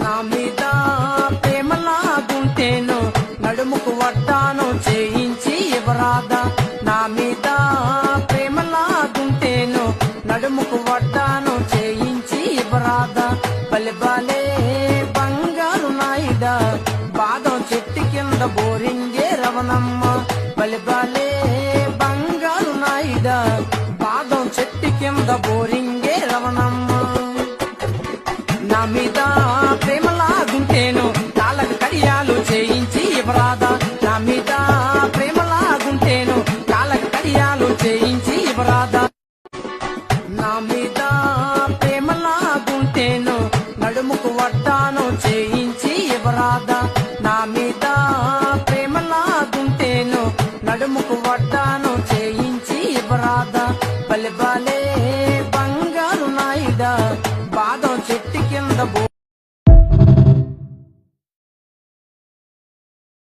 నా మీద ప్రేమలాగుంటేను నడుముకు వడ్డాను చేయించి ఇవ్వరాదా. నా మీద ప్రేమలాగుంటేను నడుముకు వడ్డాను చేయించి ఇవ్వరాదా. బలిబాలే బంగారు నాయుడా బాదం చెట్టు కింద బోరింగే రవణమ్మ. బలిబాలే బంగారు నాయుడా బాదం చెట్టు కింద బోరింగే రవణమ్మ. నా మీద ప్రేమలాగుంటేను కాళ్ళకు కడియాలు చేయించి ఇవ్వరాదా. నా మీద ప్రేమలాగుంటేను కాళ్ళకు కడియాలు చేయించి ఇవ్వరాదా. నా మీద ప్రేమలాగుంటేను నడుముకు వడ్డాను